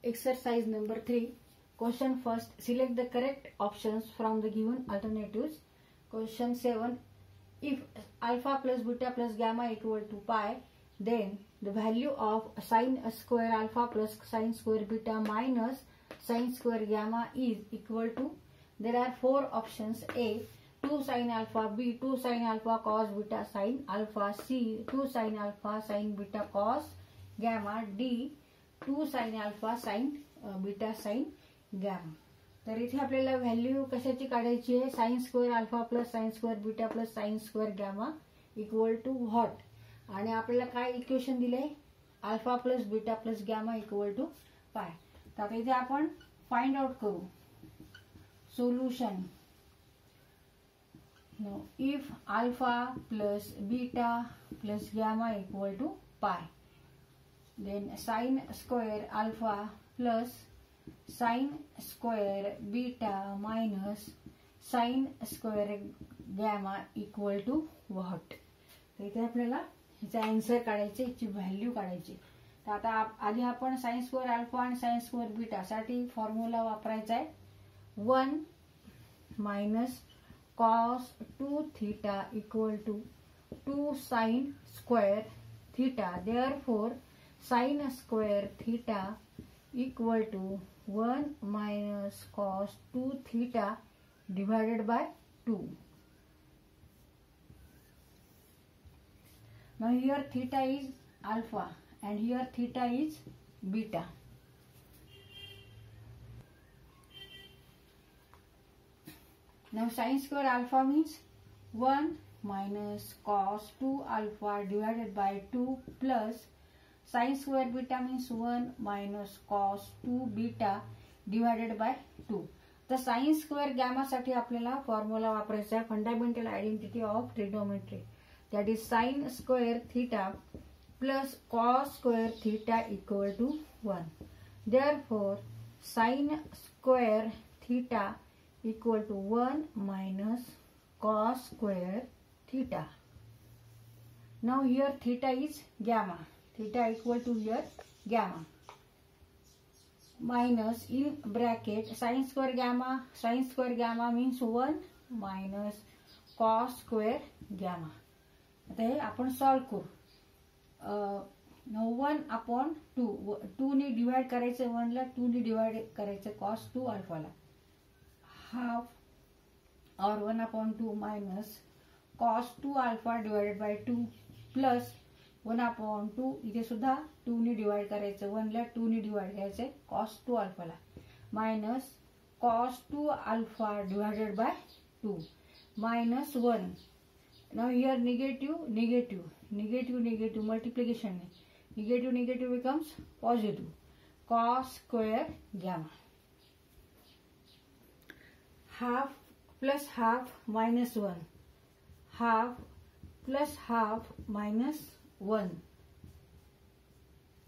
Exercise number 3. Question first. Select the correct options from the given alternatives. Question 7. If alpha plus beta plus gamma equal to pi, then the value of sine square alpha plus sine square beta minus sine square gamma is equal to. There are 4 options. A. 2 sine alpha, B. 2 sine alpha cos beta sine alpha, C. 2 sine alpha sine beta cos gamma, D. 2 sine alpha sine beta sine gamma. तर इथे आपल्याला value कशाची काढायची आहे? Sine square alpha plus sine square beta plus sine square gamma equal to what. आणि आपल्याला काय equation दिले? Alpha plus beta plus gamma equal to pi. तर आता इथे आपण फाइंड आउट करू. Solution. If alpha plus beta plus gamma equal to pi, then sin square alpha plus sin square beta minus sin square gamma equal to what. तर इथे आपल्याला ह्याचा answer काढायचे, ह्याची व्हॅल्यू काढायची. तर आता आधी आपण sin square alpha आणि sin square beta साठी फॉर्म्युला वापरायचा आहे. 1 minus cos 2 theta equal to 2 sin square theta. Therefore sin square theta equal to 1 minus cos 2 theta divided by 2. Now here theta is alpha and here theta is beta. Now sin square alpha means 1 minus cos 2 alpha divided by 2 plus sin square beta means 1 minus cos 2 beta divided by 2. तर sin square gamma साठी आपल्याला formula वापरायचा आहे fundamental identity of trigonometry. That is sin square theta plus cos square theta equal to 1. Therefore sin square theta equal to 1 minus cos square theta. Now here theta is gamma. Theta equal to here gamma minus in bracket sin square gamma. Sin square gamma means 1 minus cos square gamma. आता हे आपण solve करू. 1 upon 2. 2 ने divide करायचं 1 ला, 2 ने divide करायचं cos 2 alpha ला. Half और 1 upon 2 minus cos 2 alpha divided by 2 plus 1 upon 2. इथे सुद्धा 2 ने डिवाइड करायचं 1 ला, 2 ने डिवाइड करायचं cos 2 अल्फा ला minus cos 2 alpha divided by 2 minus 1. Now here negative negative negative negative multiplication है. Negative negative becomes positive cos square gamma. Half plus half minus 1. Half plus half minus 1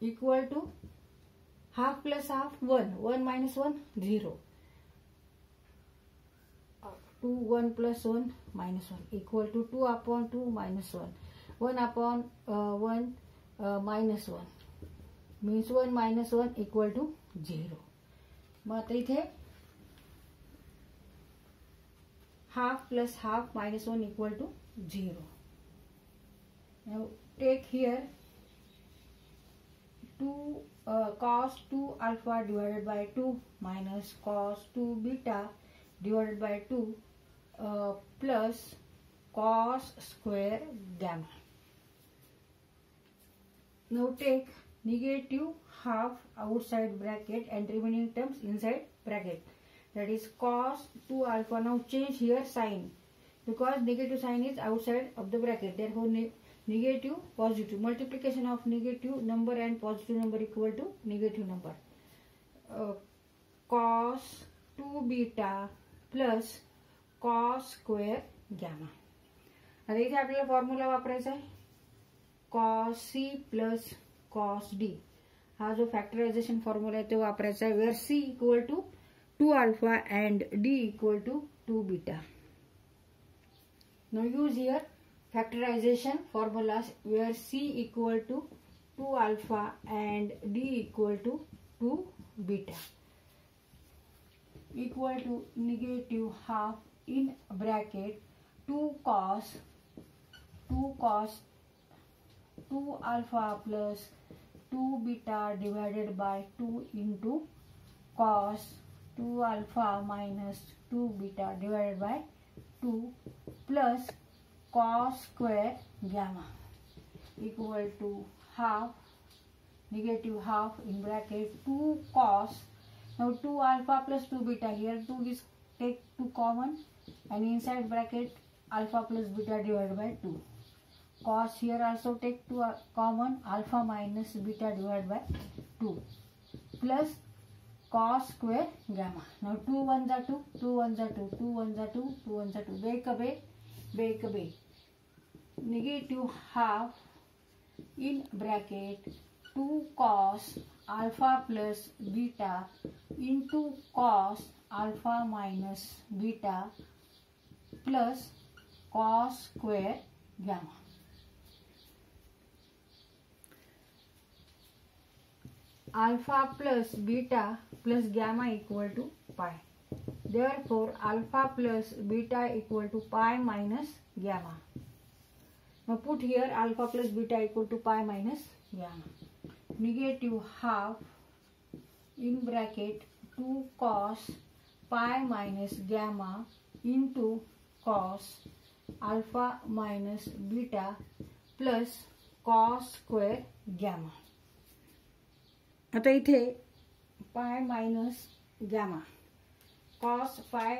equal to half plus half 1. 1 minus 1 0. 2 1 plus 1 minus 1 equal to 2 upon 2 minus 1. 1 upon 1 minus 1 means 1 minus 1 equal to 0. मग आता इथे half plus half minus 1 equal to 0. Now take here 2 cos 2 alpha divided by 2 minus cos 2 beta divided by 2 plus cos square gamma. Now take negative half outside bracket and remaining terms inside bracket. That is cos 2 alpha. Now change here sign because negative sign is outside of the bracket. Therefore negative positive multiplication of negative number and positive number equal to negative number. Cos 2 beta plus cos square gamma. आता इथे आपल्याला formula वापरायचा आहे cos c plus cos d. हा जो factorisation formula आहे तो वापरायचा आहे where c equal to 2 alpha and d equal to 2 beta. Now use here factorization formulas where c equal to 2 alpha and d equal to 2 beta equal to negative half in bracket 2 cos 2 alpha plus 2 beta divided by 2 into cos 2 alpha minus 2 beta divided by 2 plus cos square gamma equal to half, negative half in bracket 2 cos. Now 2 alpha plus 2 beta, here 2 is take 2 common and inside bracket alpha plus beta divided by 2. Cos here also take 2 common, alpha minus beta divided by 2 plus cos square gamma. Now 2 1s are 2, 2 1s are 2, 2 1s are 2, 2 1s are 2. Break away. Negative half in bracket 2 cos alpha plus beta into cos alpha minus beta plus cos square gamma. Alpha plus beta plus gamma equal to pi. Therefore, alpha plus beta equal to pi minus gamma. Now put here alpha plus beta equal to pi minus gamma. Negative half in bracket 2 cos pi minus gamma into cos alpha minus beta plus cos square gamma. आता इथे pi minus gamma cos pi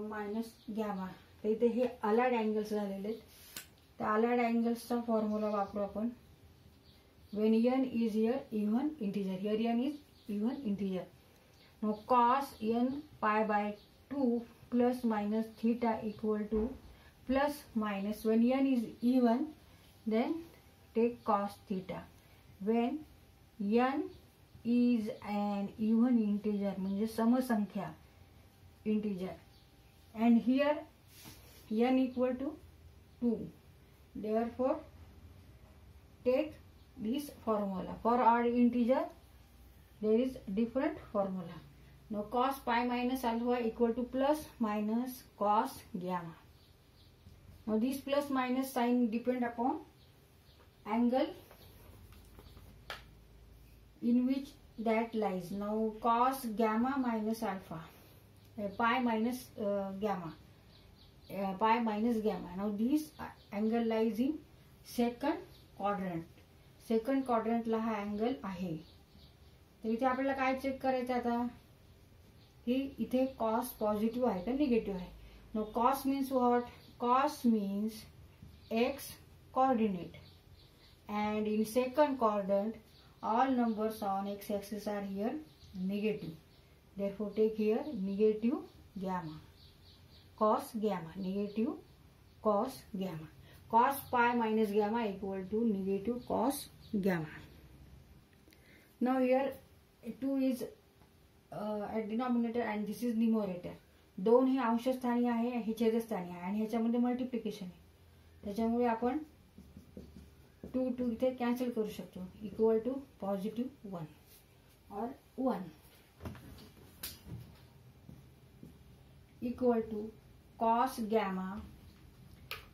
minus gamma, तर इथे हे allied angles झालेले आहेत. त्या allied अँगल्सचा formula वापरू आपण. when n is here even integer, here n is even integer. Now cos n pi by 2 plus minus theta equal to plus minus, when n is even then take cos theta. When n is an even integer म्हणजे समसंख्या integer and here n equal to 2, therefore take this formula. For odd integer there is different formula. Now cos pi minus alpha equal to plus minus cos gamma. Now this plus minus sign depend upon angle in which that lies. Now cos gamma minus alpha, pi minus gamma, pi minus gamma. Now this angle lies in second quadrant. Second क्वाड्रंटला हा angle आहे. तर इथे आपल्याला काय check करायचं आता की इथे कॉस पॉझिटिव्ह आहे का निगेटिव्ह आहे. No cos means what? Cos means x coordinate and in second quadrant all numbers on x axis are here negative. Therefore take here negative gamma, cos gamma, negative cos gamma. Cos pi minus gamma equal to negative cos gamma. Now here 2 is at denominator and this is numerator. 2 हे अंशस्थानी आहे, हे छेदस्थानी आहे आणि ह्याच्यामध्ये multiplication आहे. त्याच्यामुळे आपण 2 इथे cancel करू शकतो. इक्वल टू पॉझिटिव्ह 1 और 1 equal to cos gamma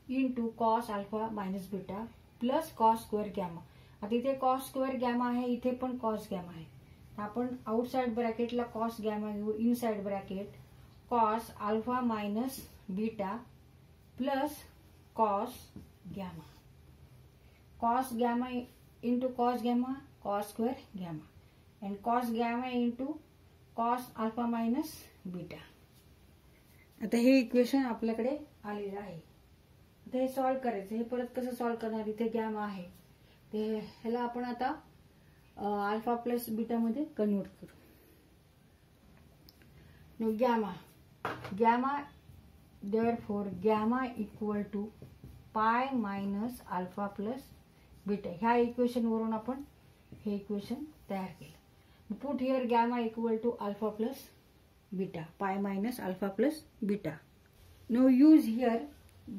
into cos alpha minus beta plus cos square gamma. आता इथे कॉस स्क्वेअर गॅमा आहे, इथे पण कॉस गॅमा आहे. आपण आउटसाइड ब्रॅकेटला कॉस गॅमा घेऊ, inside bracket cos alpha minus beta plus cos gamma. cos gamma into cos gamma, cos square gamma, and cos gamma into cos alpha minus beta. आता हे equation आपल्याकडे आलेलं आहे. आता हे solve करायचं. हे परत कसं सॉल्व करणार? इथे गॅमा आहे, ते ह्याला आपण आता अल्फा प्लस बीटा मध्ये कन्वर्ट करू. Now gamma therefore gamma equal to pi minus alpha plus beta. ह्या इक्वेशन वरून आपण हे इक्वेशन तयार केलं. Put here gamma equal to alpha plus beta, pi minus alpha plus beta. Now use here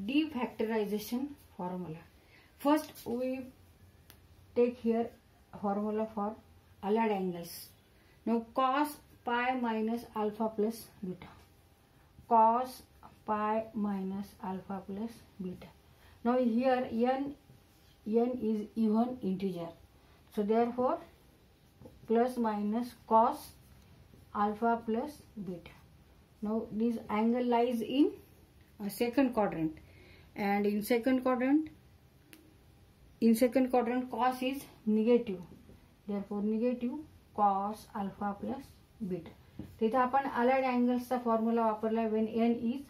defactorization formula. First we take here formula for allied angles. Now cos pi minus alpha plus beta. Cos pi minus alpha plus beta. Now here n is even integer. So therefore plus minus cos alpha plus beta. Now this angle lies in second quadrant, and in second quadrant cos is negative. Therefore negative cos alpha plus beta. तिथे आपण allied angles चा formula वापरला when n is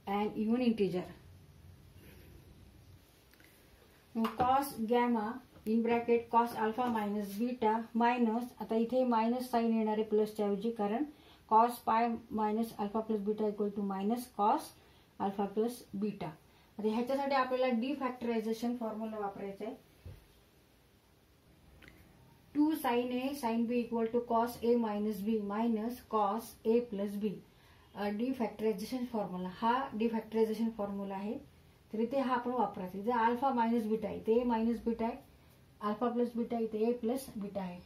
an even integer. Now cos gamma in bracket cos alpha minus beta minus, आता इथे minus sign येणार आहे प्लसच्या ऐवजी, कारण cos pi minus alpha plus beta equal to minus cos alpha plus beta. आता ह्याच्यासाठी आपल्याला डिफॅक्टरायझेशन formula वापरायचा आहे. 2 sin a sin b equal to cos a minus b minus cos a plus b. Defactorization formula, हा defactorization formula आहे. तर इथे हा आपण वापरायचा. इथे अल्फा मायनस बीटा आहे, इथे a मायनस बीटा आहे, अल्फा प्लस बीटा इथे a प्लस बीटा आहे.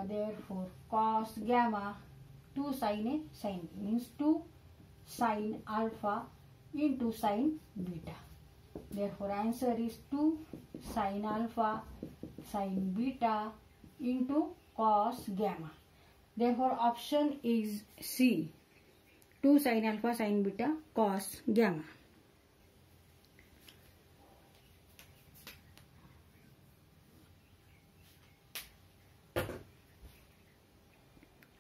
Therefore cos gamma 2 sin a sin b means 2 sin alpha into sin beta. Therefore answer is 2 sin alpha sin beta into cos gamma. Therefore option is C, 2 sin alpha sin beta cos gamma.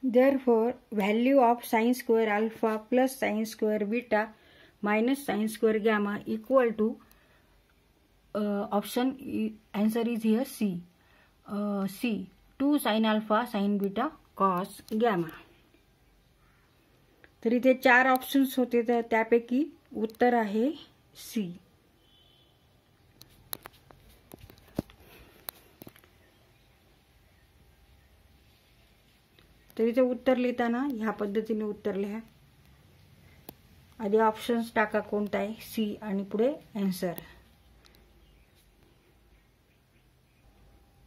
Therefore value of sin square alpha plus sin square beta minus sin square gamma equal to option answer is here C. C 2 sin alpha sin beta cos gamma. तर इथे 4 options होते, तर त्यापैकी उत्तर आहे C. तर इथे उत्तर लिहिताना ह्या पद्धतीने उत्तर लिहा. आधी ऑप्शन्स टाका कोणता आहे सी आणि पुढे आन्सर.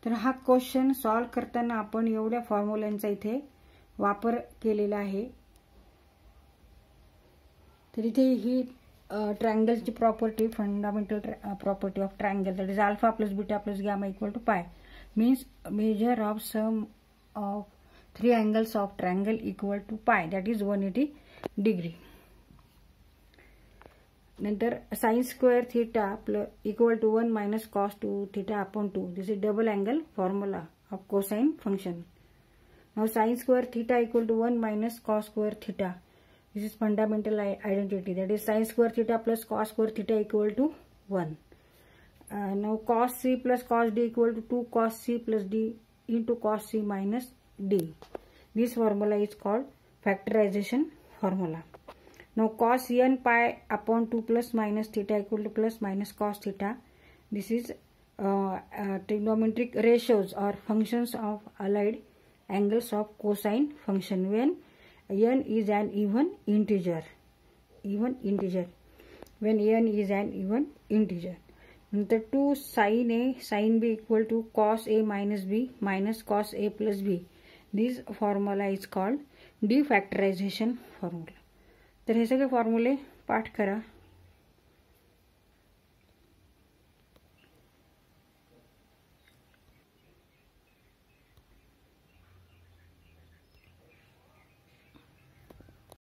तर हा क्वेश्चन सॉल्व करताना आपण एवढ्या फॉर्म्युलांचा इथे वापर केलेला आहे. तर इथे ही ट्रायंगलची property, fundamental property of triangle, that is alpha plus beta plus gamma equal to pi, means measure of sum of 3 angles of triangle equal to pi, that is 180 degree. नंतर sin square theta equal to 1 minus cos 2 theta upon 2. This is double angle formula of cosine function. Now sin square theta equal to 1 minus cos square theta. This is fundamental identity, that is sin square theta plus cos square theta equal to 1. Now cos c plus cos d equal to 2 cos c plus d into cos c minus d. This formula is called factorization formula. Now cos n pi upon 2 plus minus theta equal to plus minus cos theta. This is trigonometric ratios or functions of allied angles of cosine function when n is an even integer. When n is an even integer. Nante 2 sin a sin b equal to cos a minus b minus cos a plus b. This formula is called defactorization formula. तर हे सगळे फॉर्म्युले पाठ करा.